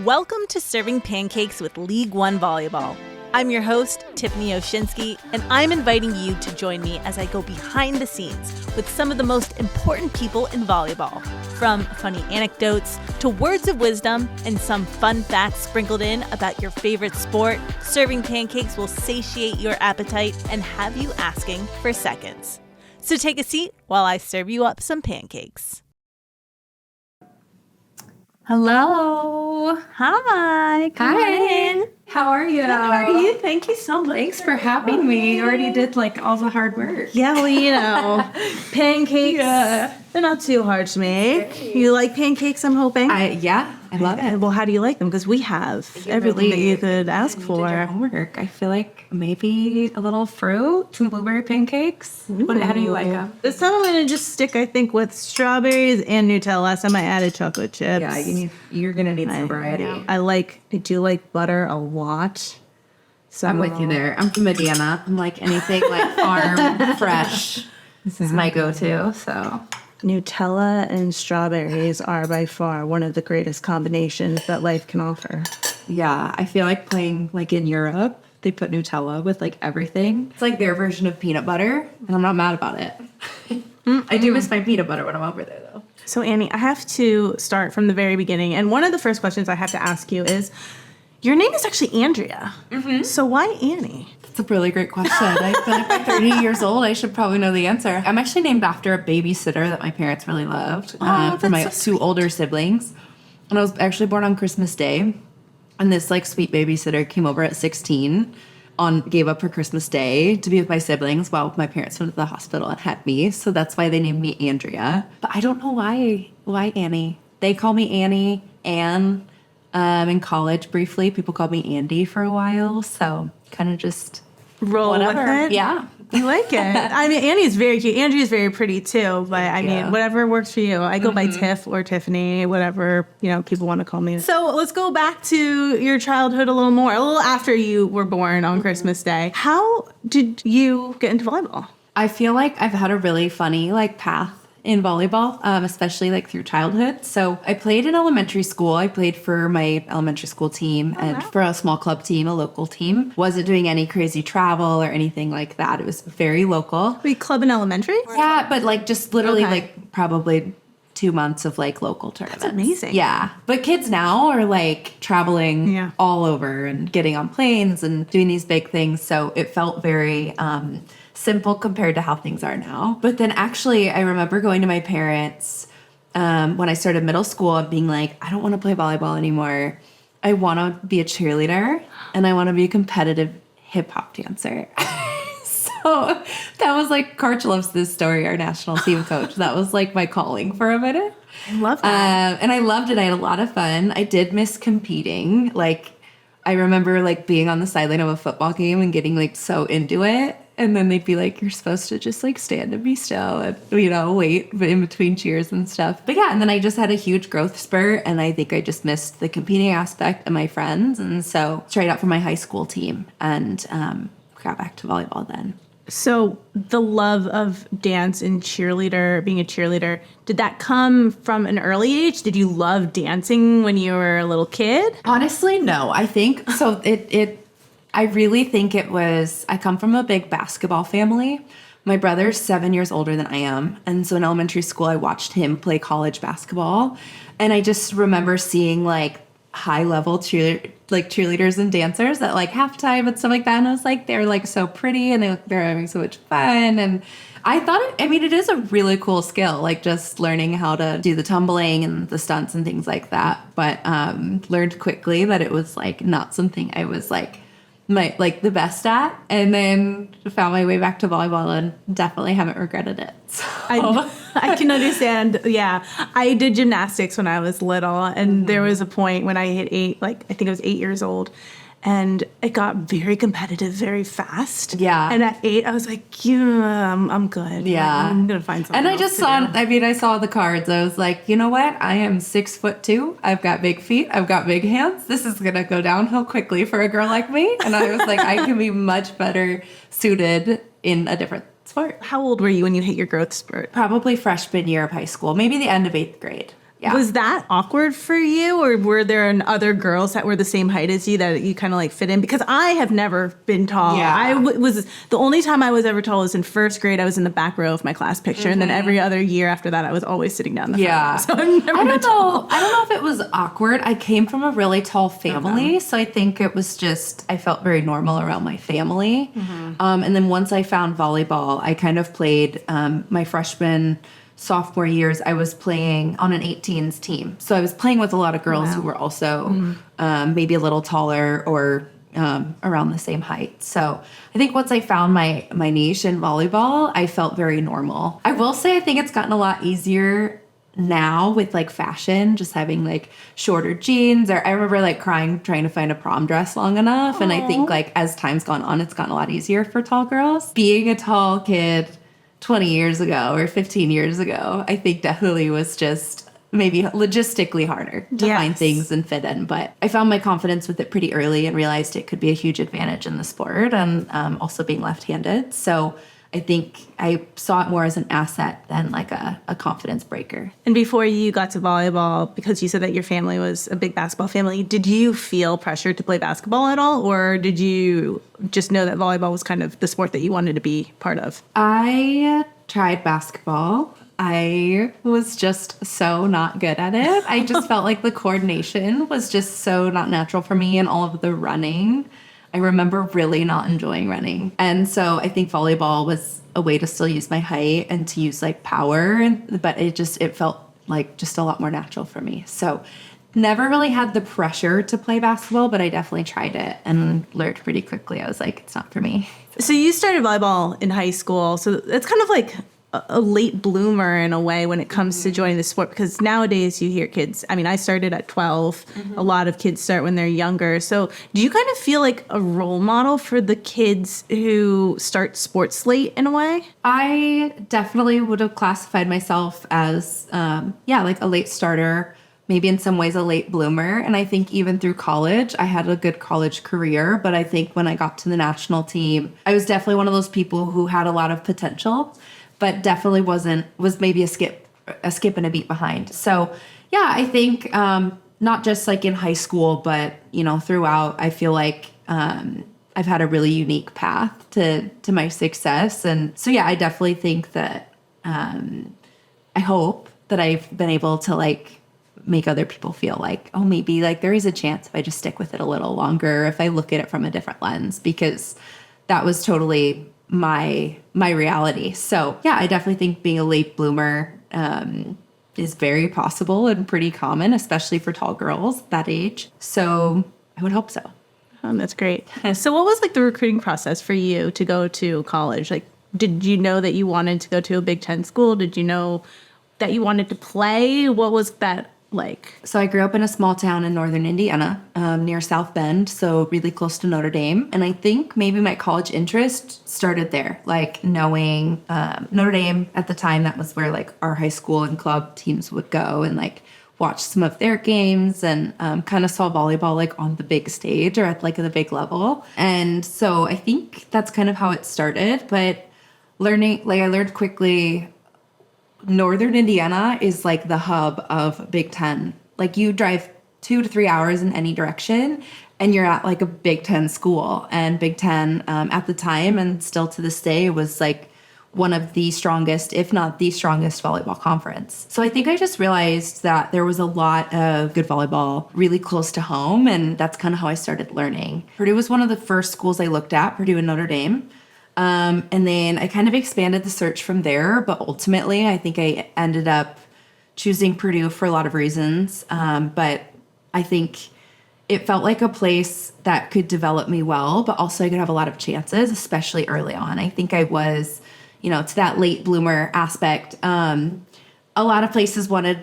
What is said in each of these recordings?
Welcome to Serving Pancakes with League One Volleyball. I'm your host, Tiffany Oshinsky, and I'm inviting you to join me as I go behind the scenes with some of the most important people in volleyball. From funny anecdotes to words of wisdom and some fun facts sprinkled in about your favorite sport, Serving Pancakes will satiate your appetite and have you asking for seconds. So take a seat while I serve you up some pancakes. Hello. Hi. Good morning. How are you? Good, how are you? Thank you so much. Thanks for having me. You already did all the hard work. Yeah, well, pancakes, they're not too hard to make. Great. You like pancakes, I'm hoping? I love it. Well, how do you like them? Because we have everything that you could ask for. Did your homework. I feel like maybe a little fruit, some blueberry pancakes. How do you like them? This time I'm going to just stick, I think, with strawberries and Nutella. Last time I added chocolate chips. Yeah, you're going to need some variety. Yeah. I do like butter a lot. So I'm with you there. I'm from Indiana. I'm like anything farm, fresh. This is my go-to, so... Nutella and strawberries are by far one of the greatest combinations that life can offer. Yeah, I feel like playing in Europe, they put Nutella with everything. It's like their version of peanut butter, and I'm not mad about it. I do miss my peanut butter when I'm over there, though. So, Annie, I have to start from the very beginning, and one of the first questions I have to ask you is, your name is actually Andrea. Mm-hmm. So why Annie? That's a really great question. I feel like by 30 years old, I should probably know the answer. I'm actually named after a babysitter that my parents really loved for my two older siblings. And I was actually born on Christmas Day. And this sweet babysitter came over at 16 gave up her Christmas Day to be with my siblings while my parents went to the hospital and had me. So that's why they named me Andrea. But I don't know why Annie. They call me Annie, Anne. In college, briefly, people called me Andy for a while, so kind of just roll with it. Yeah, I like it. I mean, Annie's very cute. Andrea's very pretty too, but I mean, whatever works for you. I go by Tiff or Tiffany, whatever people want to call me. So let's go back to your childhood a little more, a little after you were born on Christmas Day. How did you get into volleyball? I feel like I've had a really funny path in volleyball, especially through childhood. So I played in elementary school. I played for my elementary school team and for a small club team, a local team. Wasn't doing any crazy travel or anything like that. It was very local. Wait, club in elementary? Yeah, but just literally probably 2 months of local tournaments. That's amazing. Yeah. But kids now are traveling all over and getting on planes and doing these big things. So it felt very simple compared to how things are now. But then actually I remember going to my parents when I started middle school and being like, I don't want to play volleyball anymore. I want to be a cheerleader and I want to be a competitive hip hop dancer. So that was Karch loves this story, our national team coach. That was my calling for a minute. I love that. And I loved it. I had a lot of fun. I did miss competing. I remember being on the sideline of a football game and getting so into it. And then they'd be like, you're supposed to just stand and be still and, wait in between cheers and stuff. But yeah, and then I just had a huge growth spurt. And I think I just missed the competing aspect of my friends. And so tried out for my high school team and got back to volleyball then. So the love of dance and being a cheerleader, did that come from an early age? Did you love dancing when you were a little kid? Honestly, no. I think so. I really think it was, I come from a big basketball family. My brother's 7 years older than I am. And so in elementary school, I watched him play college basketball. And I just remember seeing high level cheerleaders and dancers at halftime and stuff like that. And I was they're so pretty and they're having so much fun. And I thought it is a really cool skill, just learning how to do the tumbling and the stunts and things like that. But learned quickly that it was not something I was the best at, and then found my way back to volleyball and definitely haven't regretted it. So. I can understand. Yeah. I did gymnastics when I was little, and there was a point when I hit 8, I think I was 8 years old, and it got very competitive very fast. Yeah. And at 8, I was I'm good. Yeah. I'm going to find something And I else just to saw, do. I saw the cards. I was you know what? I am 6'2". I've got big feet. I've got big hands. This is going to go downhill quickly for a girl like me. And I was I can be much better suited in a different sport. How old were you when you hit your growth spurt? Probably freshman year of high school, maybe the end of 8th grade. Yeah. Was that awkward for you, or were there other girls that were the same height as you that you kind of like fit in? Because I have never been tall. Yeah. I was the only time I was ever tall was in first grade. I was in the back row of my class picture, and then every other year after that, I was always sitting down in the front row. So I've never been tall. I don't know if it was awkward. I came from a really tall family, so I think it was just I felt very normal around my family. And then once I found volleyball, I kind of played my freshman, sophomore years. I was playing on an 18s team, so I was playing with a lot of girls who were also maybe a little taller or around the same height. So I think once I found my niche in volleyball, I felt very normal. I will say I think it's gotten a lot easier now with like fashion, just having like shorter jeans, or I remember like crying trying to find a prom dress long enough. Aww. And I think like as time's gone on, it's gotten a lot easier for tall girls. Being a tall kid 20 years ago or 15 years ago, I think definitely was just maybe logistically harder to find things and fit in. But I found my confidence with it pretty early and realized it could be a huge advantage in the sport, and also being left-handed. So I think I saw it more as an asset than like a confidence breaker. And before you got to volleyball, because you said that your family was a big basketball family, did you feel pressured to play basketball at all? Or did you just know that volleyball was kind of the sport that you wanted to be part of? I tried basketball. I was just so not good at it. I just felt like the coordination was just so not natural for me, and all of the running. I remember really not enjoying running. And so I think volleyball was a way to still use my height and to use like power, but it felt like just a lot more natural for me. So never really had the pressure to play basketball, but I definitely tried it and learned pretty quickly. I was like, it's not for me. So you started volleyball in high school. So it's kind of like a late bloomer in a way when it comes to joining the sport, because nowadays you hear kids, I mean, I started at 12. A lot of kids start when they're younger. So do you kind of feel like a role model for the kids who start sports late in a way? I definitely would have classified myself as, like a late starter, maybe in some ways a late bloomer. And I think even through college, I had a good college career. But I think when I got to the national team, I was definitely one of those people who had a lot of potential, but definitely was maybe a skip and a beat behind. So yeah, I think not just like in high school, but throughout, I feel like I've had a really unique path to my success. And so yeah, I definitely think that I hope that I've been able to like make other people feel like, oh, maybe like there is a chance if I just stick with it a little longer, if I look at it from a different lens, because that was totally my reality. So yeah, I definitely think being a late bloomer is very possible and pretty common, especially for tall girls that age. So I would hope so. That's great. So what was like the recruiting process for you to go to college? Like, did you know that you wanted to go to a Big Ten school? Did you know that you wanted to play? What was that like? So I grew up in a small town in northern Indiana, near South Bend, so really close to Notre Dame. And I think maybe my college interest started there, like knowing Notre Dame at the time. That was where like our high school and club teams would go and like watch some of their games, and kind of saw volleyball like on the big stage or at like the big level. And so I think that's kind of how it started. But I learned quickly, Northern Indiana is like the hub of Big Ten. Like you drive 2 to 3 hours in any direction and you're at like a Big Ten school. And Big Ten at the time, and still to this day, was like one of the strongest, if not the strongest, volleyball conference. So I think I just realized that there was a lot of good volleyball really close to home, and that's kind of how I started learning. Purdue was one of the first schools I looked at, Purdue and Notre Dame. And then I kind of expanded the search from there, but ultimately I think I ended up choosing Purdue for a lot of reasons. But I think it felt like a place that could develop me well, but also I could have a lot of chances, especially early on. I think I was, to that late bloomer aspect. A lot of places wanted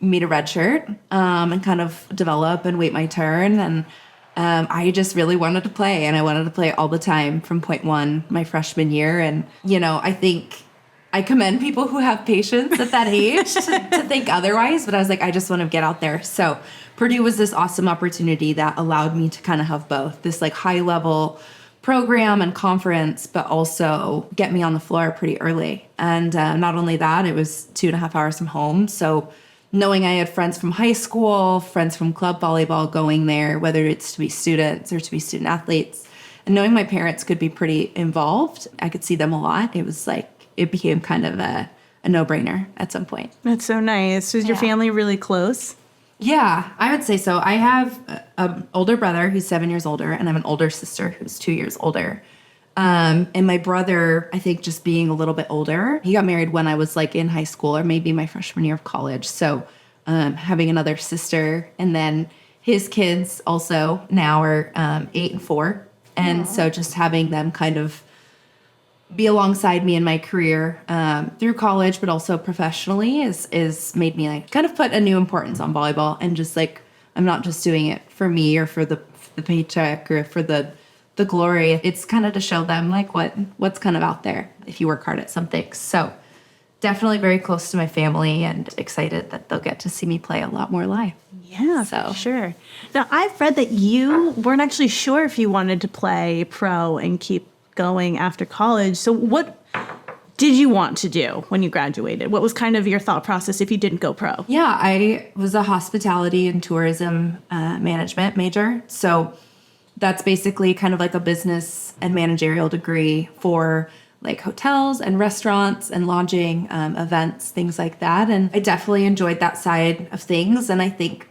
me to redshirt and kind of develop and wait my turn. And I just really wanted to play, and I wanted to play all the time from point one my freshman year. And, I think I commend people who have patience at that age to think otherwise, but I was like, I just want to get out there. So Purdue was this awesome opportunity that allowed me to kind of have both this like high level program and conference, but also get me on the floor pretty early. And not only that, it was 2.5 hours from home. So knowing I had friends from high school, friends from club volleyball going there, whether it's to be students or to be student athletes, and knowing my parents could be pretty involved, I could see them a lot. It was like, it became kind of a no-brainer at some point. That's so nice. Is your family really close? Yeah, I would say so. I have an older brother who's 7 years older, and I have an older sister who's 2 years older. And my brother, I think just being a little bit older, he got married when I was like in high school or maybe my freshman year of college. So having another sister, and then his kids also now are 8 and 4. And so just having them kind of be alongside me in my career through college, but also professionally is made me like kind of put a new importance on volleyball, and just like, I'm not just doing it for me or for the paycheck or for the glory. It's kind of to show them like what's kind of out there if you work hard at something. So definitely very close to my family, and excited that they'll get to see me play a lot more live. Yeah, for sure. Now, I've read that you weren't actually sure if you wanted to play pro and keep going after college. So what did you want to do when you graduated? What was kind of your thought process if you didn't go pro? Yeah, I was a hospitality and tourism management major. So that's basically kind of like a business and managerial degree for like hotels and restaurants and lodging, events, things like that. And I definitely enjoyed that side of things. And I think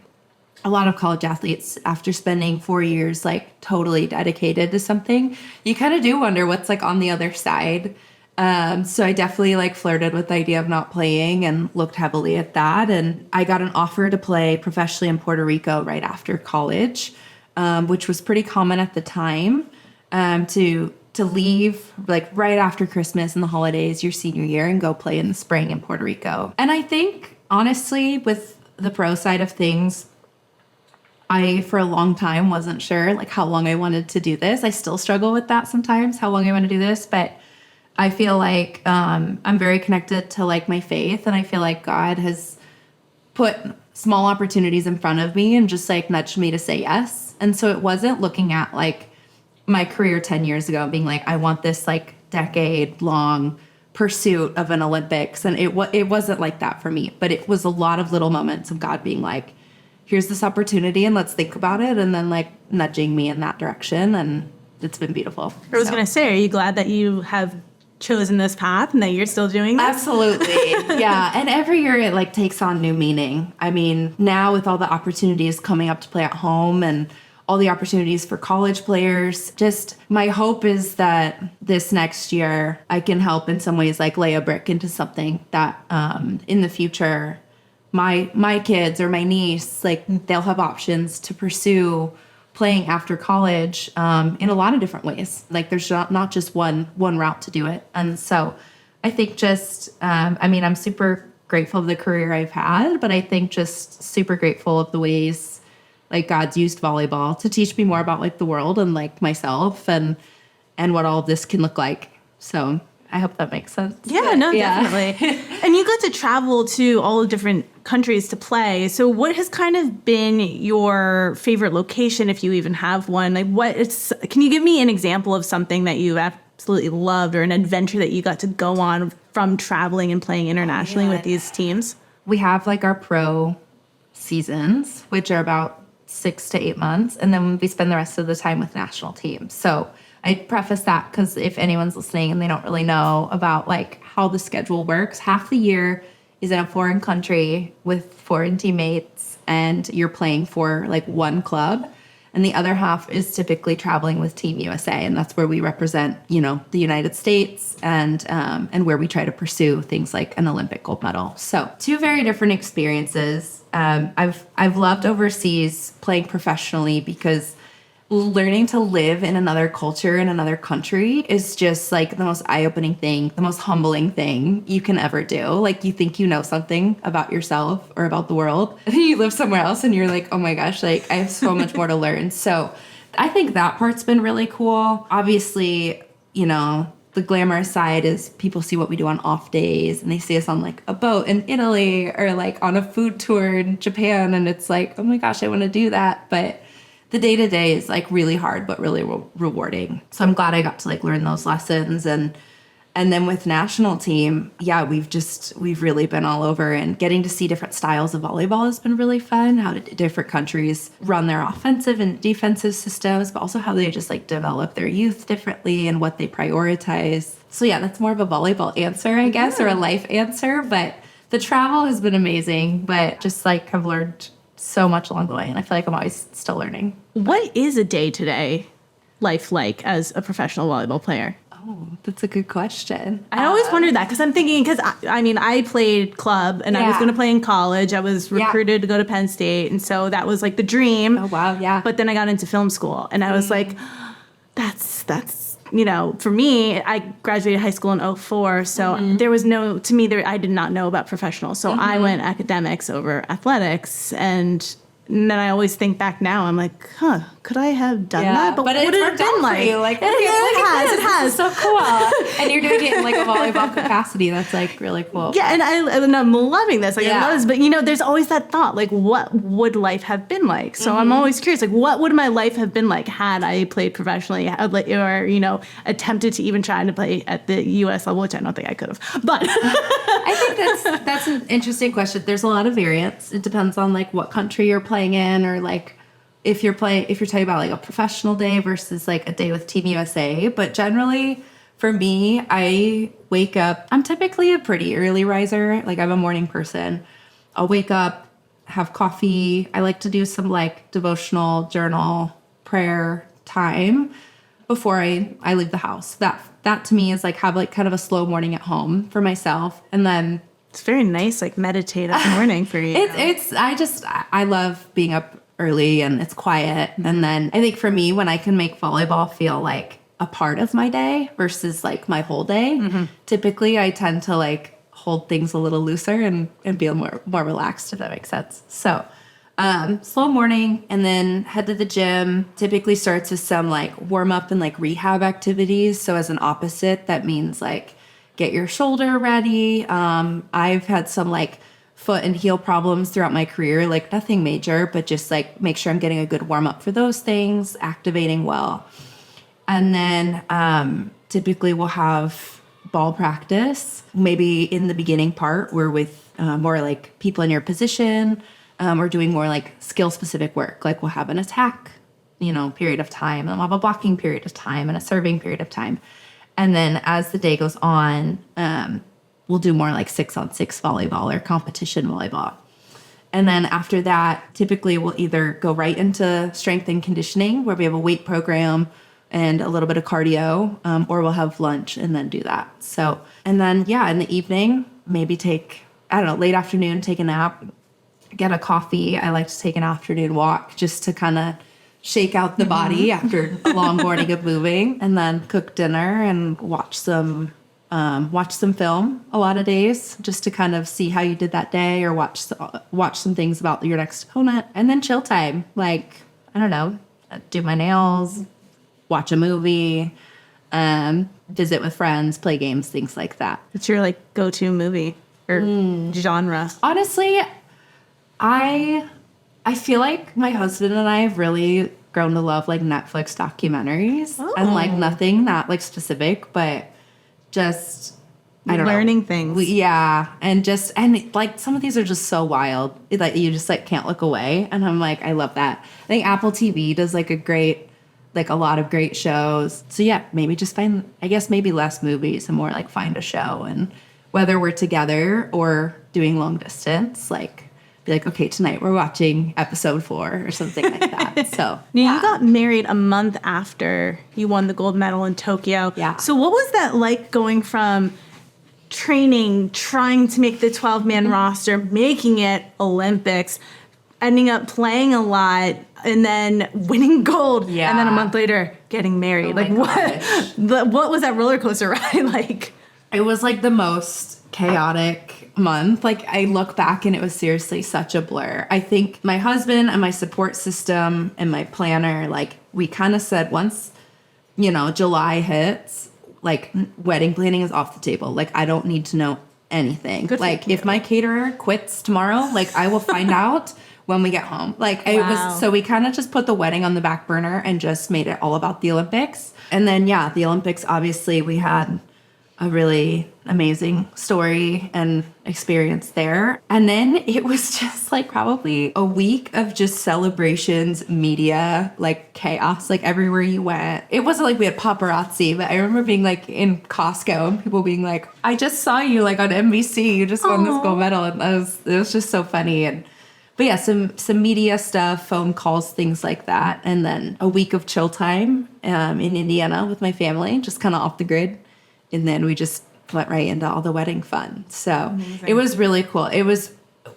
a lot of college athletes, after spending 4 years like totally dedicated to something, you kind of do wonder what's like on the other side. So I definitely like flirted with the idea of not playing and looked heavily at that. And I got an offer to play professionally in Puerto Rico right after college, which was pretty common at the time, to leave like right after Christmas and the holidays, your senior year, and go play in the spring in Puerto Rico. And I think honestly, with the pro side of things, I, for a long time, wasn't sure like how long I wanted to do this. I still struggle with that sometimes, how long I want to do this, but I feel like I'm very connected to like my faith, and I feel like God has put small opportunities in front of me and just like nudged me to say yes. And so it wasn't looking at like my career 10 years ago and being like, I want this like decade long pursuit of an Olympics. And it wasn't like that for me, but it was a lot of little moments of God being like, here's this opportunity and let's think about it. And then like nudging me in that direction. And it's been beautiful. I was going to say, are you glad that you have chosen this path and that you're still doing this? Absolutely. Yeah. And every year it like takes on new meaning. I mean, now with all the opportunities coming up to play at home and all the opportunities for college players, just my hope is that this next year I can help in some ways like lay a brick into something that in the future my kids or my niece, like they'll have options to pursue playing after college in a lot of different ways. Like there's not just one route to do it. And so I think just, I'm super grateful of the career I've had, but I think just super grateful of the ways like God's used volleyball to teach me more about like the world and like myself and what all of this can look like. So I hope that makes sense. Yeah, definitely. And you got to travel to all the different countries to play. So what has kind of been your favorite location, if you even have one? Like can you give me an example of something that you absolutely loved or an adventure that you got to go on from traveling and playing internationally with these teams? We have like our pro seasons, which are about 6 to 8 months. And then we spend the rest of the time with national teams. So I preface that because if anyone's listening and they don't really know about like how the schedule works, half the year is in a foreign country with foreign teammates and you're playing for like one club. And the other half is typically traveling with Team USA. And that's where we represent, the United States and where we try to pursue things like an Olympic gold medal. So 2 very different experiences. I've loved overseas playing professionally because learning to live in another culture in another country is just like the most eye-opening thing, the most humbling thing you can ever do. Like you think you know something about yourself or about the world, and you live somewhere else and you're like, oh my gosh, like I have so much more to learn. So I think that part's been really cool. Obviously, the glamorous side is people see what we do on off days and they see us on like a boat in Italy or like on a food tour in Japan. And it's like, oh my gosh, I want to do that. But the day-to-day is like really hard, but really rewarding. So I'm glad I got to like learn those lessons. And And then with national team, yeah, we've really been all over, and getting to see different styles of volleyball has been really fun. How different countries run their offensive and defensive systems, but also how they just like develop their youth differently and what they prioritize. So yeah, that's more of a volleyball answer, I guess, or a life answer. But the travel has been amazing, but just like I've learned so much along the way, and I feel like I'm always still learning. What is a day-to-day life like as a professional volleyball player? Oh, that's a good question. I always wondered that because I'm thinking, because I played club and I was going to play in college. I was recruited to go to Penn State. And so that was like the dream. Oh, wow. Yeah. But then I got into film school and I was like, that's, for me, I graduated high school in 2004. So there was I did not know about professional. So I went academics over athletics, and then I always think back now, I'm like, could I have done that? But what would it have been like? Like, it has. So cool. And you're doing it in like a volleyball capacity. That's like really cool. Yeah, and I'm loving this. Like, I love this. But, there's always that thought, like, what would life have been like? So I'm always curious, like, what would my life have been like had I played professionally or, attempted to even try to play at the U.S. level, which I don't think I could have. But I think that's an interesting question. There's a lot of variance. It depends on, like, what country you're playing in, or, like, if you're talking about like a professional day versus like a day with Team USA. But generally for me, I wake up, I'm typically a pretty early riser. Like, I'm a morning person. I'll wake up, have coffee. I like to do some like devotional journal prayer time before I leave the house. That to me is like have like kind of a slow morning at home for myself. And then it's very nice, like meditative morning for you. I love being up early and it's quiet. And then I think for me, when I can make volleyball feel like a part of my day versus like my whole day, typically I tend to like hold things a little looser and be more relaxed, if that makes sense. So slow morning, and then head to the gym. Typically starts with some like warm up and like rehab activities. So as an opposite, that means like get your shoulder ready. I've had some like foot and heel problems throughout my career, like nothing major, but just like make sure I'm getting a good warm up for those things, activating well. And then typically we'll have ball practice. Maybe in the beginning part, we're with more like people in your position. We're doing more like skill specific work. Like we'll have an attack, period of time, and we'll have a blocking period of time and a serving period of time. And then as the day goes on, we'll do more like 6-on-6 volleyball or competition volleyball. And then after that, typically we'll either go right into strength and conditioning, where we have a weight program and a little bit of cardio, or we'll have lunch and then do that. So, and then, in the evening, maybe late afternoon, take a nap, get a coffee. I like to take an afternoon walk just to kind of shake out the body after a long morning of moving, and then cook dinner and watch some film a lot of days, just to kind of see how you did that day, or watch some things about your next opponent. And then chill time, like, I don't know, do my nails, watch a movie, visit with friends, play games, things like that. What's your like go-to movie or genre? Honestly, I feel like my husband and I have really grown to love like Netflix documentaries, and like nothing that like specific, but just learning things. And like some of these are just so wild, like you just like can't look away. And I'm like, I love that. I think Apple TV does like a lot of great shows. So yeah, maybe just maybe less movies and more like find a show, and whether we're together or doing long distance, like be like, okay, tonight we're watching episode 4 or something like that. So you got married a month after you won the gold medal in Tokyo. Yeah. So what was that like, going from training, trying to make the 12-man roster, making it Olympics, ending up playing a lot, and then winning gold, and then a month later getting married? What was that roller coaster ride like? It was like the most chaotic month. Like I look back and it was seriously such a blur. I think my husband and my support system and my planner, like we kind of said once, July hits, like wedding planning is off the table. Like I don't need to know anything. Like if my caterer quits tomorrow, like I will find out when we get home. Like it was, so we kind of just put the wedding on the back burner and just made it all about the Olympics. And then, the Olympics, obviously we had a really amazing story and experience there. And then it was just like probably a week of just celebrations, media, like chaos, like everywhere you went. It wasn't like we had paparazzi, but I remember being like in Costco and people being like, I just saw you like on NBC, you just won this gold medal. And it was just so funny. But yeah, some media stuff, phone calls, things like that. And then a week of chill time in Indiana with my family, just kind of off the grid. And then we just went right into all the wedding fun. So amazing. It was really cool.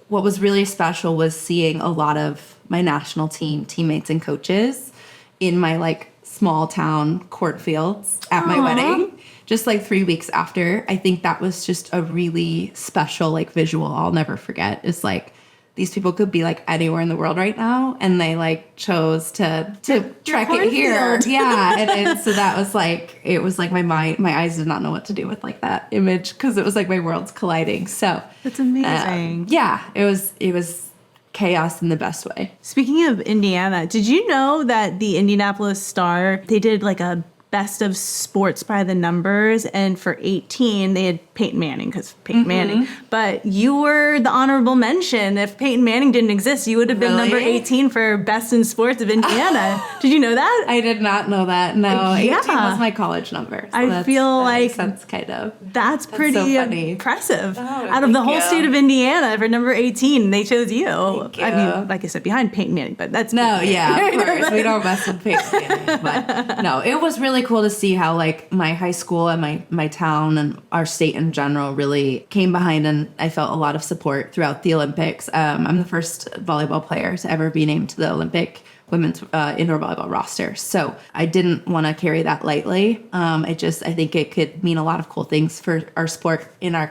What was really special was seeing a lot of my national team teammates and coaches in my like small town court fields at my wedding, just like 3 weeks after. I think that was just a really special like visual I'll never forget. It's like, these people could be like anywhere in the world right now, and they like chose to trek it here. Yeah, and so that was like, it was like my eyes did not know what to do with like that image, because it was like my worlds colliding. So that's amazing. Yeah, it was chaos in the best way. Speaking of Indiana, did you know that the Indianapolis Star, they did like a best of sports by the numbers, and for 18 they had Peyton Manning, because Peyton Manning, but you were the honorable mention. If Peyton Manning didn't exist, you would have been number 18 for best in sports of Indiana. Did you know that? I did not know that. No, 18 was my college number. So I feel like that's kind of that's pretty so impressive. Out of the whole state of Indiana, for number 18, they chose you. Thank you. I mean, like I said, behind Peyton Manning, but that's of course we don't mess with Peyton Manning. But no, it was really cool to see how like my high school and my town and our state in general really came behind, and I felt a lot of support throughout the Olympics. I'm the first volleyball player to ever be named to the Olympic women's indoor volleyball roster, so I didn't want to carry that lightly. I think it could mean a lot of cool things for our sport in our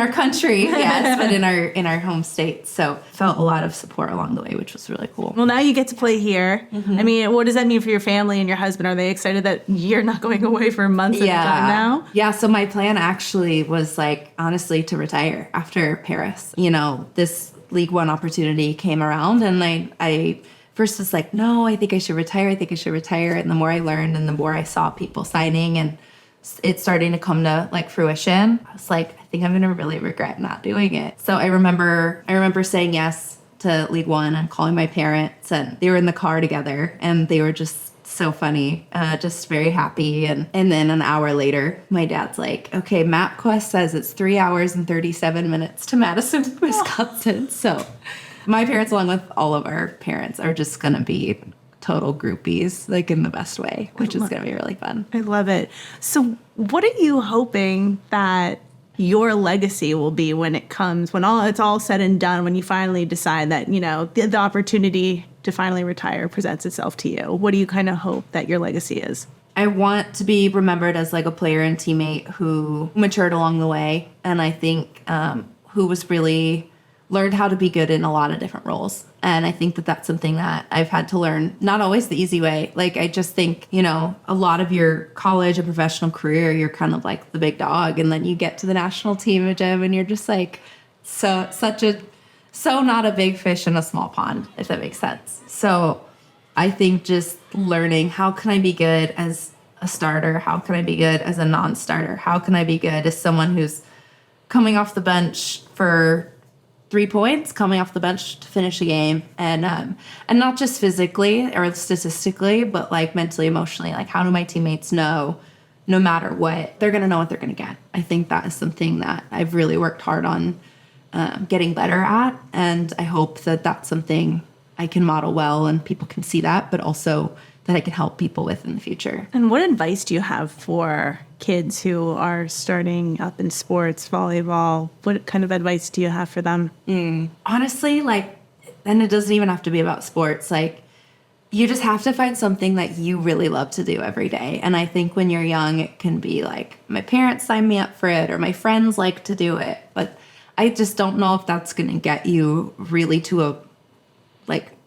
country, yes, but in our home state. So felt a lot of support along the way, which was really cool. Well, now you get to play here. I mean, what does that mean for your family and your husband? Are they excited that you're not going away for months at a time now? Yeah, so my plan actually was like, honestly, to retire after Paris. You know, this League One opportunity came around, and I first was like, no, I think I should retire. And the more I learned and the more I saw people signing and it's starting to come to like fruition, I was like, I think I'm gonna really regret not doing it. So I remember saying yes to League One and calling my parents, and they were in the car together and they were just so funny, just very happy. And then an hour later, my dad's like, okay, MapQuest says it's 3 hours and 37 minutes to Madison, Wisconsin. So my parents, along with all of our parents, are just gonna be total groupies, like in the best way, which is going to be really fun. I love it. So what are you hoping that your legacy will be when it's all said and done, when you finally decide that, you know, the opportunity to finally retire presents itself to you? What do you kind of hope that your legacy is? I want to be remembered as like a player and teammate who matured along the way, and I think who was really learned how to be good in a lot of different roles. And I think that that's something that I've had to learn, not always the easy way. Like, I just think, you know, a lot of your college and professional career, you're kind of like the big dog. And then you get to the national team gym and you're just like, so not a big fish in a small pond, if that makes sense. So I think just learning, how can I be good as a starter? How can I be good as a non-starter? How can I be good as someone who's coming off the bench for 3 points, coming off the bench to finish a game, and not just physically or statistically, but like mentally, emotionally. Like, how do my teammates know, no matter what, they're gonna know what they're gonna get? I think that is something that I've really worked hard on getting better at, and I hope that that's something I can model well and people can see that, but also that I can help people with in the future. And what advice do you have for kids who are starting up in sports, volleyball? What kind of advice do you have for them? Honestly, like, and it doesn't even have to be about sports. Like, you just have to find something that you really love to do every day. And I think when you're young, it can be like, my parents signed me up for it, or my friends like to do it. But I just don't know if that's going to get you really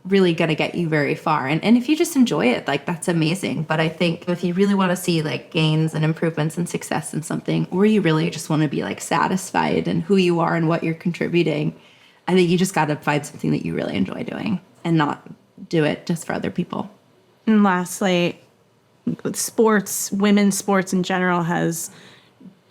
really going to get you very far. And if you just enjoy it, like, that's amazing. But I think if you really want to see like gains and improvements and success in something, or you really just want to be like satisfied in who you are and what you're contributing, I think you just got to find something that you really enjoy doing and not do it just for other people. And lastly, women's sports in general has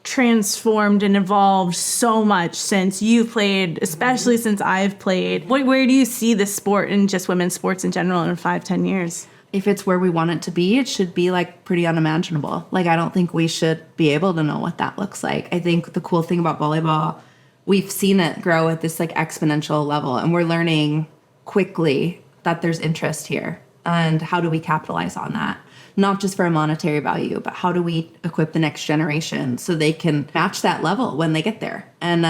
transformed and evolved so much since you've played, especially since I've played. Where do you see the sport and just women's sports in general in 5-10 years? If it's where we want it to be, it should be like pretty unimaginable. Like, I don't think we should be able to know what that looks like. I think the cool thing about volleyball, we've seen it grow at this like exponential level, and we're learning quickly that there's interest here. And how do we capitalize on that? Not just for a monetary value, but how do we equip the next generation so they can match that level when they get there? And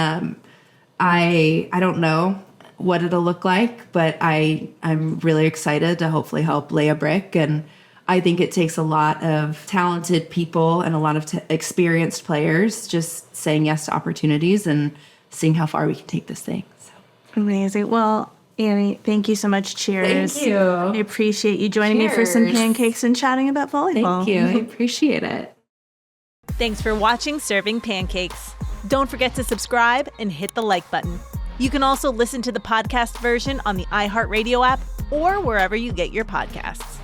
I don't know what it'll look like, but I'm really excited to hopefully help lay a brick. And I think it takes a lot of talented people and a lot of experienced players just saying yes to opportunities and seeing how far we can take this thing. So. Amazing. Well, Annie, thank you so much. Cheers. Thank you. I appreciate you joining me for some pancakes and chatting about volleyball. Thank you. I appreciate it. Thanks for watching Serving Pancakes. Don't forget to subscribe and hit the like button. You can also listen to the podcast version on the iHeartRadio app or wherever you get your podcasts.